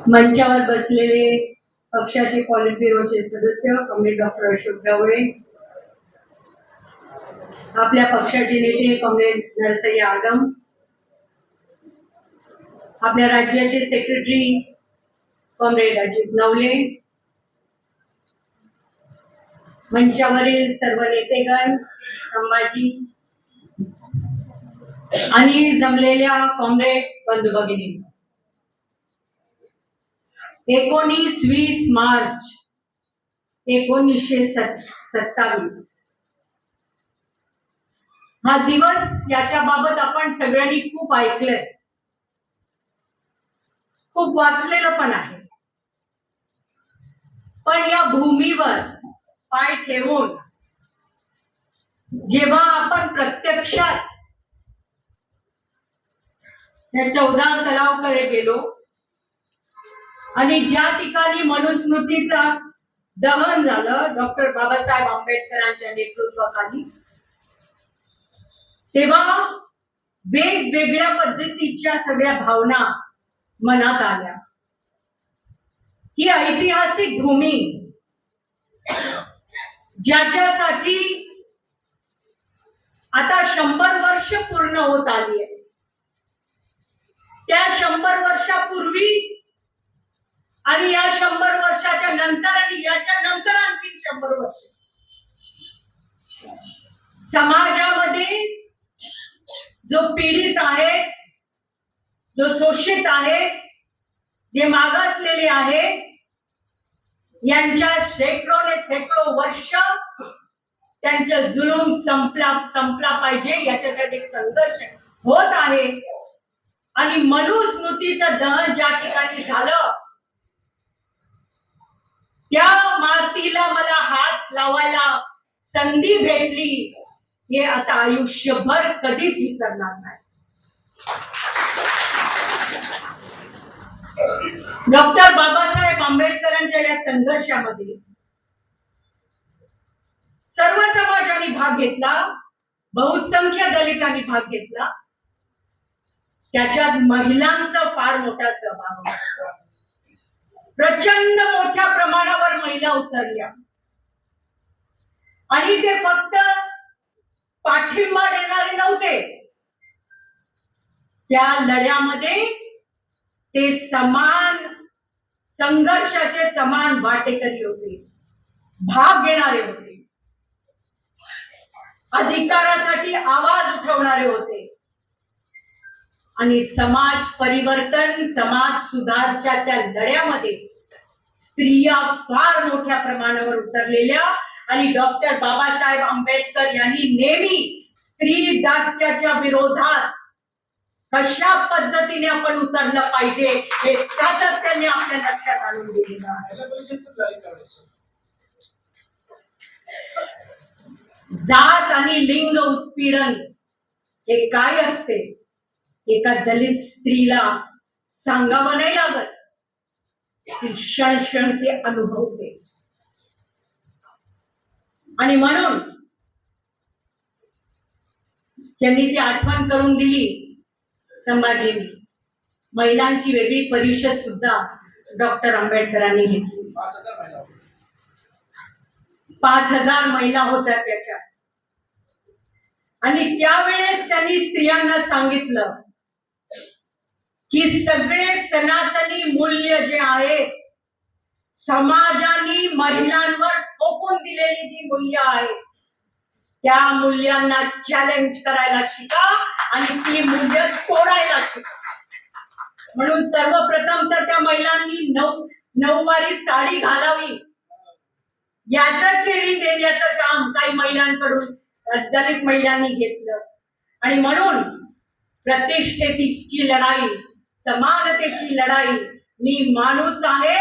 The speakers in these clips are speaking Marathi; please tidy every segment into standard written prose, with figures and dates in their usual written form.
मंचावर बसलेले पक्षाचे पॉलिट ब्युरोचे सदस्य कॉम्रेड डॉक्टर अशोक ढवळे, आपल्या पक्षाचे नेते कॉम्रेड नरसय्या आदम, आपल्या राज्याचे सेक्रेटरी कॉम्रेड अजित नवले, मंचावरील सर्व नेतेगण, संभाजी आणि जमलेल्या कॉम्रेड बंधू भगिनी, 19-20 मार्च 1927 हा दिवस, याच्या बाबत आपण सगळ्यांनी खूप ऐकलंय, खूप वाचलेलं पण आहे. पण या भूमीवर पाय ठेवून जेव्हा आपण प्रत्यक्षात या 14 तलावाकडे गेलो आणि ज्या ठिकाणी मनुस्मृतीचा दहन झालं डॉक्टर बाबासाहेब आंबेडकरांच्या नेतृत्वाखाली, तेव्हा वेगवेगळ्या पद्धतीच्या सगळ्या भावना मनात आल्या. ही ऐतिहासिक भूमी ज्याच्यासाठी आता 100 वर्ष पूर्ण होत आली आहे, त्या 100 वर्षापूर्वी आणि या 100 वर्षाच्या नंतर आणि याच्या नंतर आणखी 100 वर्ष समाजामध्ये जो पीडित आहे, जो शोषित आहे, जे मागासलेले आहे, यांच्या शेकडो वर्ष त्यांचा जुलूम संपला पाहिजे याच्यासाठी संघर्ष होत आहे. आणि मनुस्मृतीचं दहन ज्या ठिकाणी झालं, त्या मातीला मला हात लावायला संधी भेटली, हे आता आयुष्यभर कधीच विसरणार नाही. डॉक्टर बाबासाहेब आंबेडकरांच्या या संघर्षामध्ये सर्व समाजाने भाग घेतला, बहुसंख्य दलितांनी भाग घेतला, त्याच्यात महिलांचा फार मोठा सहभाग होता. प्रचंड मोठ्या प्रमाणावर महिला उतरल्या आणि ते फक्त पाठिंबा देणारे नव्हते, त्या लढ्यामध्ये ते समान संघर्षाचे समान वाटेकरी होते, भाग घेणारे होते, अधिकारासाठी आवाज उठवणारे होते आणि समाज परिवर्तन, समाज सुधारच्या त्या लढ्यामध्ये स्त्रिया फार मोठ्या प्रमाणावर उतरलेल्या. आणि डॉक्टर बाबासाहेब आंबेडकर यांनी नेहमी स्त्री दास्याच्या विरोधात कशा पद्धतीने आपण उतरलं पाहिजे हे सातत्याने आपल्या लक्षात आणून दिलेलं आहे. जात आणि लिंग उत्पीडन हे काय असते एका दलित स्त्रीला सांगावं नाही लागत, ती क्षण ते अनुभवते. आणि म्हणून त्यांनी ती आठवण करून दिली संभाजींनी. महिलांची वेगळी परिषद सुद्धा डॉक्टर आंबेडकरांनी घेतली. 5000 महिला होत्या त्याच्यात. आणि त्यावेळेस त्यांनी स्त्रियांना सांगितलं की सगळे सनातनी मूल्य जे आहेत, समाजाने महिलांवर थोपून दिलेली जी मूल्य आहेत, त्या मूल्यांना चॅलेंज करायला शिका आणि ती मूल्य तोडायला शिका. म्हणून सर्वप्रथम तर त्या महिलांनी नऊवारी साडी घालावी याचं ट्रेनिंग देण्याचं काम काही महिलांकडून दलित महिलांनी घेतलं. आणि म्हणून प्रतिष्ठेची लढाई, समानतेची लढाई, मी माणूस आहे,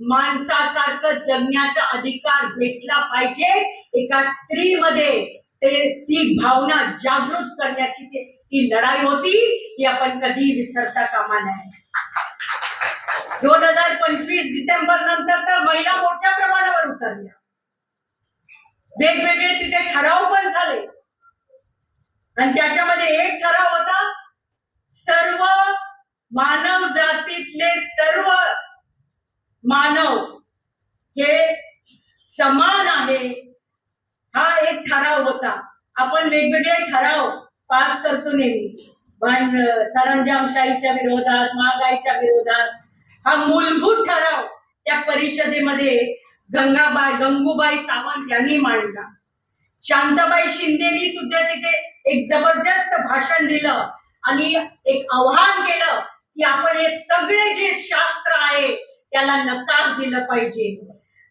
माणसासारखं जगण्याचा अधिकार भेटला पाहिजे, एका स्त्रीमध्ये ती भावना जागृत करण्याची ती लढाई होती, ही आपण कधी विसरता कामा नये. 2025 डिसेंबर नंतर तर महिला मोठ्या प्रमाणावर उतरल्या, वेगवेगळे तिथे ठराव पण झाले. आणि त्याच्यामध्ये एक ठराव होता, सर्व मानव जातीतले सर्व मानव हे समान आहे, हा एक ठराव होता. आपण वेगवेगळे ठराव पास करतो नेहमी, पण सरंजामशाहीच्या विरोधात, महागाईच्या विरोधात हा मूलभूत ठराव त्या परिषदेमध्ये गंगूबाई सावंत यांनी मांडला. शांताबाई शिंदेनी सुद्धा तिथे एक जबरदस्त भाषण दिलं आणि एक आव्हान केलं की आपण हे सगळे जे शास्त्र आहे त्याला नकार दिलं पाहिजे.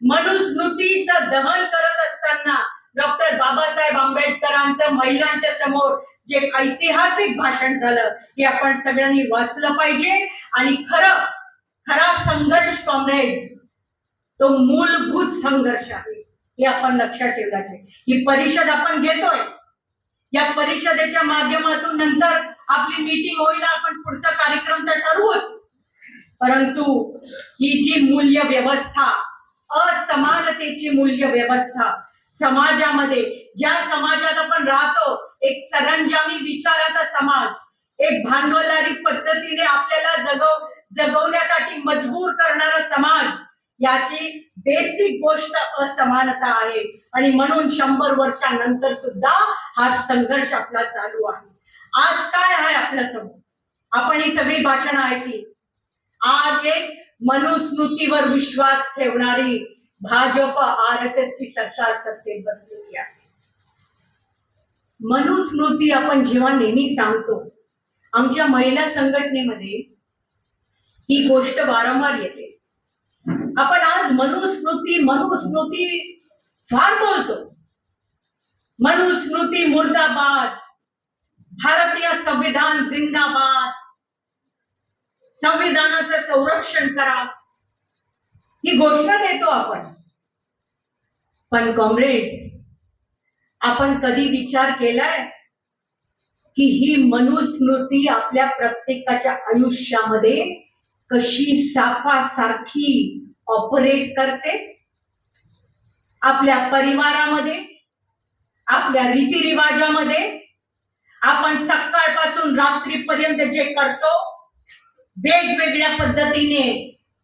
मनुस्मृतीचं दहन करत असताना डॉक्टर बाबासाहेब आंबेडकरांचं महिलांच्या समोर जे ऐतिहासिक भाषण झालं हे आपण सगळ्यांनी वाचलं पाहिजे. आणि खरा संघर्ष कॉम्रेड तो मूलभूत संघर्ष आहे हे आपण लक्षात ठेवलं पाहिजे. ही परिषद आपण घेतोय, या परिषदेच्या माध्यमातून नंतर आपली मीटिंग होईल, आपण पुढचा कार्यक्रम तर ठरवूच, परंतु ही जी मूल्य व्यवस्था, असमानतेची मूल्य व्यवस्था समाजामध्ये, ज्या समाजात आपण राहतो, एक सरंजामी विचाराचा समाज, एक भांडवलदारी पद्धतीने आपल्याला जगवण्यासाठी मजबूर करणारा समाज, याची बेसिक गोष्ट असमानता आहे. आणि म्हणून 100 वर्षांनंतर सुद्धा हा संघर्ष आपला चालू आहे. आज काय आहे आपल्या समोर? आपण ही सगळी भाषणं ऐकली. आज एक मनुस्मृतीवर विश्वास ठेवणारी भाजप RSS ची सरकार सत्तेत बसलेली आहे. मनुस्मृती आपण जेव्हा नेहमी सांगतो, आमच्या महिला संघटनेमध्ये ही गोष्ट वारंवार येते. आपण आज मनुस्मृती फार बोलतो. मनुस्मृती मुर्दाबाद, भारतीय संविधान जिंदाबाद, संविधानाचं संरक्षण करा, ही घोषणा देतो आपण. पण कॉम्रेड्स, आपण कधी विचार केलाय की ही मनुस्मृती आपल्या प्रत्येकाच्या आयुष्यामध्ये कशी सापासारखी ऑपरेट करते? आपल्या परिवारामध्ये, आपल्या रीतिरिवाजामध्ये, आपण सकाळपासून रात्रीपर्यंत जे करतो, वेगवेगळ्या पद्धतीने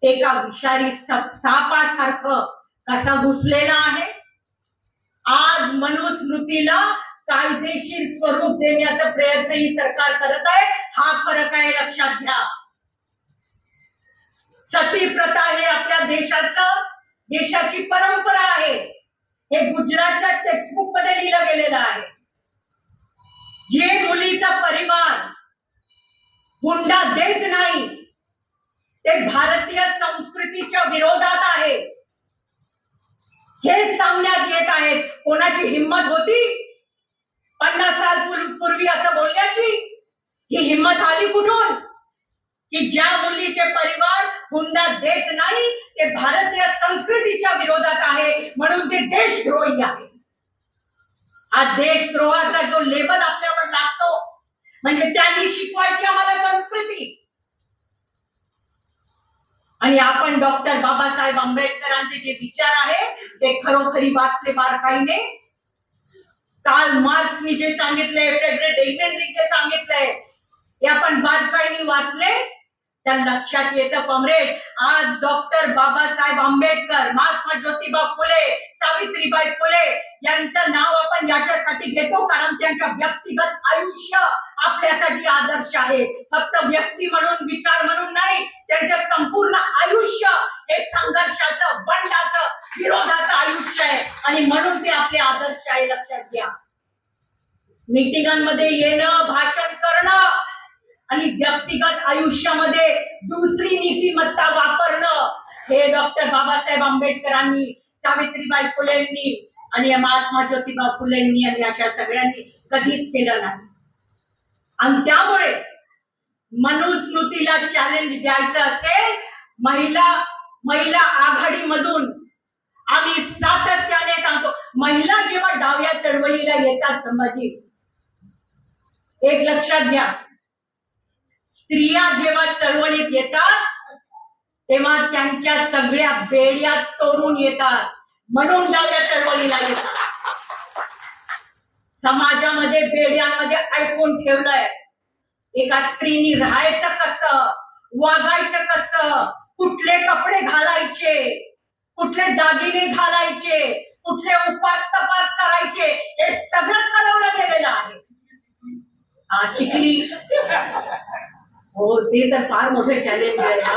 एका विषारी सापासारखं कसा घुसलेला आहे. आज मनुस्मृतीला कायदेशीर स्वरूप देण्याचा प्रयत्न ही सरकार करत आहे. हा फरक आहे, लक्षात घ्या. सती प्रथा हे आपल्या देशाची परंपरा आहे. हे गुजरातच्या टेक्स्टबुक मध्ये लिहिलं गेलेलं आहे. जे मुलीचा परिवार हुंडा देत नाही ते भारतीय संस्कृतीच्या विरोधात आहे, हे सांगण्यात येत आहे. कोणाची हिंमत होती 50 साल पूर्वी असं बोलण्याची? ही हिंमत आली कुठून की ज्या मुलीचे परिवार हुंडा देत नाही ते भारतीय संस्कृतीच्या विरोधात आहे, म्हणून ते देशद्रोही आहे. हा देशद्रोहाचा जो लेबल आपल्यावर लागतो, म्हणजे त्यांनी शिकवायची आम्हाला संस्कृती. आणि आपण डॉक्टर बाबासाहेब आंबेडकरांचे जे विचार आहे ते खरोखरी वाचले बारकाईने. कार्ल मार्क्सनी जे सांगितले, फ्रेडरिक एंगेल्सनी जे सांगितलंय, ते आपण बारकाईने वाचले तर लक्षात येतं कॉम्रेड. आज डॉक्टर बाबासाहेब आंबेडकर, महात्मा ज्योतिबा फुले, सावित्रीबाई फुले यांचं नाव आपण याच्यासाठी घेतो कारण त्यांच्या व्यक्तिगत आयुष्य आपल्यासाठी आदर्श आहे. फक्त व्यक्ती म्हणून, विचार म्हणून नाही, त्यांचं संपूर्ण आयुष्य हे संघर्षाचं, बंडाचं, विरोधाचं आयुष्य आहे आणि म्हणून ते आपले आदर्श आहे, लक्षात घ्या. मीटिंगांमध्ये येणं, भाषण करणं आणि व्यक्तिगत आयुष्यामध्ये दुसरी नीतिमत्ता वापरणं हे डॉक्टर बाबासाहेब आंबेडकरांनी, सावित्रीबाई फुलेंनी आणि महात्मा ज्योतिबा फुलेंनी आणि अशा सगळ्यांनी कधीच केलं नाही. आणि त्यामुळे मनुस्मृतीला चॅलेंज द्यायचं असेल, महिला आघाडीमधून आम्ही सातत्याने सांगतो. महिला जेव्हा डाव्या चळवळीला येतात संभाजी, एक लक्षात घ्या, स्त्रिया जेव्हा चळवळीत येतात तेव्हा त्यांच्या सगळ्या बेड्या तोडून येतात, म्हणून डाव्या चळवळीला येतात. समाजामध्ये बेड्यांमध्ये ऐकून ठेवलंय एका स्त्रीनी राहायचं कसं, वागायचं कसं, कुठले कपडे घालायचे, कुठले दागिने घालायचे, कुठले उपास तपास करायचे, हे सगळं ठरवलं गेलेलं आहे. टिकली, हो ते तर फार मोठे चॅलेंज आहे ना.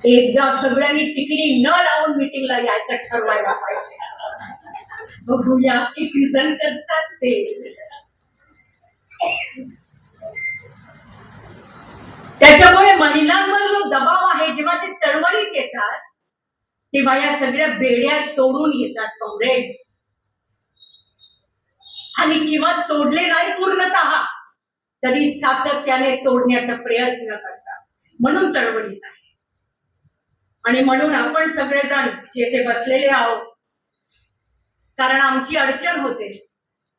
एकदा सगळ्यांनी टिकली न लावून मीटिंगला यायचं ठरवायला पाहिजे. बघूया किती जण करतात ते. त्याच्यामुळे महिलांवर जो दबाव आहे, जेव्हा ते चळवळीत येतात तेव्हा या सगळ्या बेड्या तोडून येतात कॉम्रेड्स. आणि किंवा तोडले नाही पूर्णतः तरी सातत्याने तोडण्याचा प्रयत्न करतात. म्हणून चळवळीत आहे. आणि म्हणून आपण सगळेजण जेथे बसलेले आहोत, कारण आमची अडचण होते.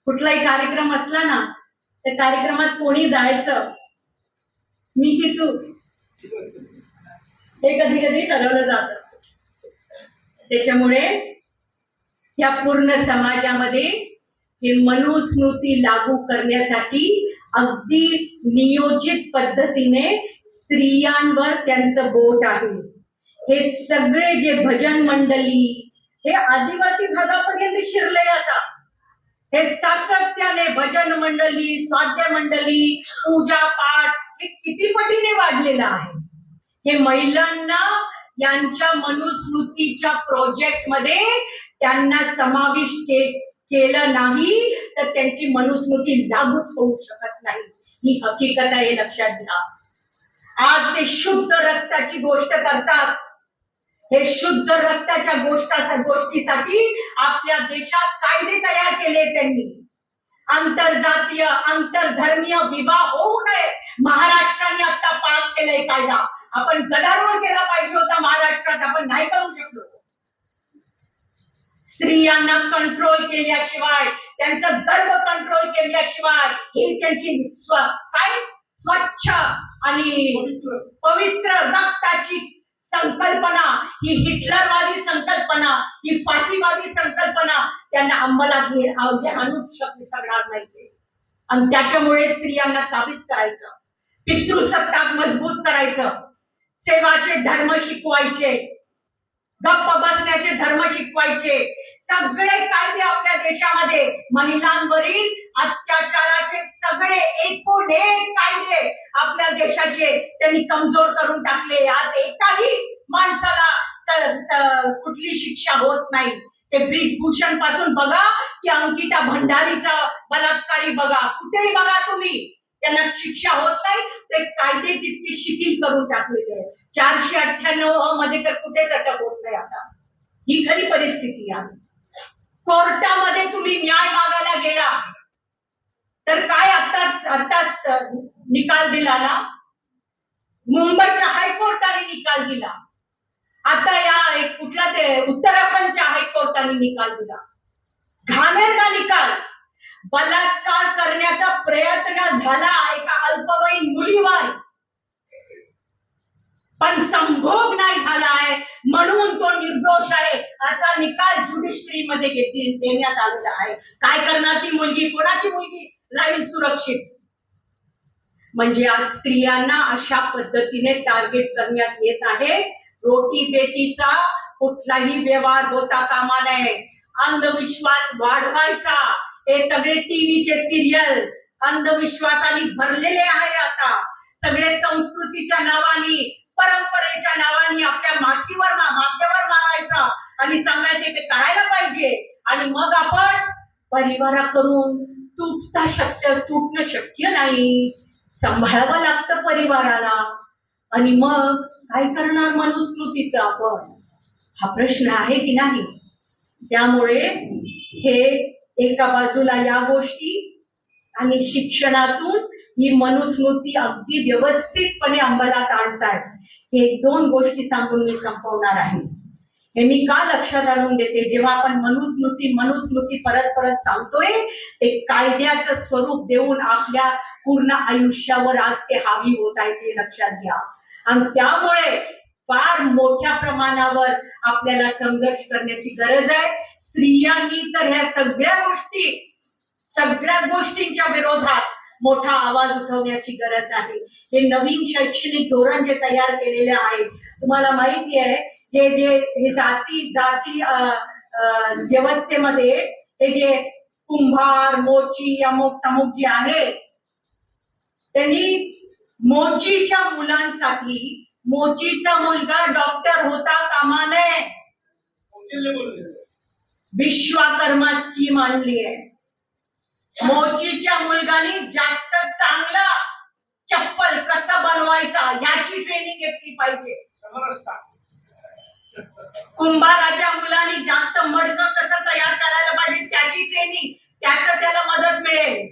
कुठलाही कार्यक्रम असला ना, त्या कार्यक्रमात कोणी जायचं, मी की तू, हे कधी कधी ठरवलं जात. त्याच्यामुळे या पूर्ण समाजामध्ये हे मनुस्मृती लागू करण्यासाठी अगदी नियोजित पद्धतीने स्त्रियांवर त्यांचं बोट आहे. हे सगळे जे भजन मंडळी हे आदिवासी भागापर्यंत शिरले. आता हे सातत्याने भजन मंडळी, स्वाध्याय मंडळी, पूजा पाठ हे किती पटीने वाढलेलं आहे. हे महिलांना यांच्या मनुस्मृतीच्या प्रोजेक्ट मध्ये त्यांना समाविष्ट केलं नाही तर त्यांची मनुस्मृती लागूच होऊ शकत नाही. ही हकीकत आहे, लक्षात घ्या. आज ते शुद्ध रक्ताची गोष्ट करतात. हे शुद्ध रक्ताच्या गोष्टीसाठी आपल्या देशात कायदे तयार केले त्यांनी. आंतरजातीय आंतरधर्मीय विवाह होऊ नये. महाराष्ट्राने आता पास केलाय कायदा. आपण गदारोळ केला पाहिजे होता महाराष्ट्रात, आपण नाही करू शकलो. स्त्रियांना कंट्रोल केल्याशिवाय, त्यांचा गर्भ कंट्रोल केल्याशिवाय ही त्यांची काय स्वच्छ आणि पवित्र रक्ताची संकल्पना, ही हिटलरवादी संकल्पना, ही फाशीवादी संकल्पना त्यांना अंमलात आणूच शकणार नाही. आणि त्याच्यामुळे स्त्रियांना काबीज करायचं, पितृसत्ताक मजबूत करायचं, सेवाचे धर्म शिकवायचे, गप्प बसण्याचे धर्म शिकवायचे. सगळे कायदे आपल्या देशामध्ये महिलांवरील अत्याचाराचे सगळे एकूण एक कायदे आपल्या देशाचे त्यांनी कमजोर करून टाकले. आज एकाही माणसाला कुठली शिक्षा होत नाही. ते ब्रिजभूषण पासून बघा की अंकिता भंडारीचा बलात्कारी बघा, कुठेही बघा तुम्ही, त्यांना शिक्षा होत नाही. ते कायदे जितके शिथिल करून टाकलेले आहेत. 498 मध्ये तर कुठेच अटक होत नाही आता. ही खरी परिस्थिती आहे. कोर्टामध्ये तुम्ही न्याय मागायला गेला तर काय आताच निकाल दिला ना, मुंबईच्या हायकोर्टाने निकाल दिला. आता या कुठला ते उत्तराखंडच्या हायकोर्टाने निकाल दिला. घाणेरडा निकाल. बलात्कार करण्याचा प्रयत्न झाला एका अल्पवयीन मुलीवर, पण संभोग नाही झाला आहे म्हणून तो निर्दोष आहे असा निकाल ज्युडिशरी मध्ये देण्यात आलेला आहे. काय करणार ती मुलगी, कोणाची मुलगी राहील सुरक्षित? म्हणजे आज स्त्रियांना अशा पद्धतीने टार्गेट करण्यात येत आहे. रोटी बेटीचा कुठलाही व्यवहार होता कामा नये. अंधविश्वास वाढवायचा. हे सगळे टीव्हीचे सिरियल अंधविश्वासाने भरलेले आहे. आता सगळे संस्कृतीच्या नावाने, परंपरेच्या नावाने आपल्या माथ्यावर मारायचा आणि सांगायचे ते करायला पाहिजे. आणि मग आपण परिवाराकडून तुटणं शक्य नाही, सांभाळावं लागतं परिवाराला. आणि मग काय करणार मनुस्मृतीचं आपण? हा प्रश्न आहे की नाही? त्यामुळे हे एका बाजूला या गोष्टी आणि शिक्षणातून ही मनुस्मृती अगदी व्यवस्थितपणे अंमलात आणतायत. हे दोन गोष्टी सांगून मी संपवणार आहे. हे मी का लक्षात आणून देते, जेव्हा आपण मनुस्मृती परत सांगतोय ते कायद्याचं स्वरूप देऊन आपल्या पूर्ण आयुष्यावर आज ते हावी होत आहे, ते लक्षात घ्या. आणि त्यामुळे फार मोठ्या प्रमाणावर आपल्याला संघर्ष करण्याची गरज आहे. स्त्रियांनी तर ह्या सगळ्या गोष्टींच्या विरोधात मोठा आवाज उठवण्याची गरज आहे. हे नवीन शैक्षणिक धोरण जे तयार केलेले आहे, तुम्हाला माहिती आहे हे जाती व्यवस्थेमध्ये हे जे कुंभार, मोची, अमुक तमुक जे आहे, त्यांनी मोचीच्या मुलांसाठी मोचीचा मुलगा डॉक्टर होता कामा नये. विश्वकर्मा स्कीम आणली आहे. मोचीच्या मुलगानी जास्त चांगला चप्पल कसा बनवायचा याची ट्रेनिंग घेतली पाहिजे. कुंभाराच्या मुलांनी जास्त मडकं कसं तयार करायला पाहिजे त्याची ट्रेनिंग, त्याचं त्याला मदत मिळेल.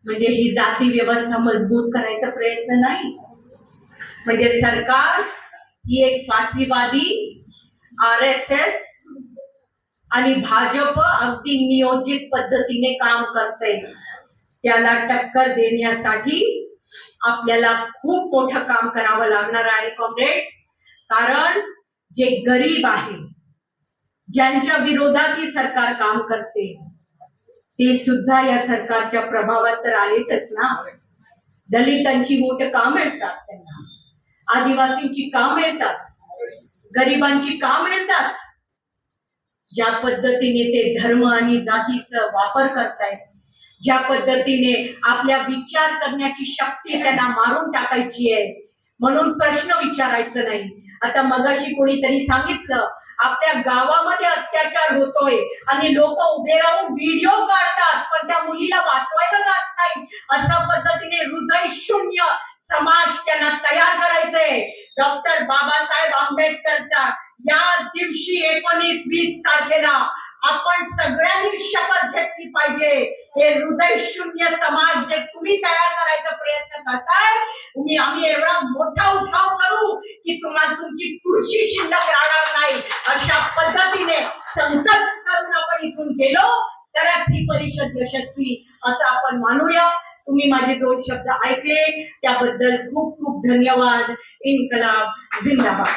म्हणजे ही जाती व्यवस्था मजबूत करायचा प्रयत्न नाही. म्हणजे सरकार ही एक फाशीवादी, RSS आणि भाजप अगदी नियोजित पद्धतीने काम करते. त्याला टक्कर देण्यासाठी आपल्याला खूप मोठं काम करावं लागणार आहे कॉम्रेड्स. कारण जे गरीब आहे, ज्यांच्या विरोधात ही सरकार काम करते, ते सुद्धा या सरकारच्या प्रभावात तर आलेच ना. दलितांची वोट का मिळतात त्यांना, आदिवासींची का मिळतात, गरिबांची का मिळतात. ज्या पद्धतीने ते धर्म आणि जातीचा वापर करतायत, ज्या पद्धतीने आपल्या विचार करण्याची शक्ती त्यांना मारून टाकायची आहे, म्हणून प्रश्न विचारायचं नाही. आता मगाशी कोणीतरी सांगितलं आपल्या गावामध्ये अत्याचार होतोय आणि लोक उभे राहून व्हिडिओ काढतात, पण त्या मुलीला वाचवायला जात नाही. अशा पद्धतीने हृदय शून्य समाज त्यांना तयार करायचंय. डॉक्टर बाबासाहेब आंबेडकरचा या दिवशी 19-20 तारखेला आपण सगळ्यांनी शपथ घेतली पाहिजे. हे हृदय शून्य समाज जे तुम्ही तयार करायचा प्रयत्न करताय, आम्ही एवढा मोठा उठाव करू की तुम्हाला तुमची कुर्सी शिल्लक राहणार नाही. अशा पद्धतीने संकल्प करून आपण इथून गेलो तरच ही परिषद यशस्वी असं आपण मानूया. तुम्ही माझे 2 शब्द ऐकले त्याबद्दल खूप खूप धन्यवाद. इन्कलाब जिंदाबाद.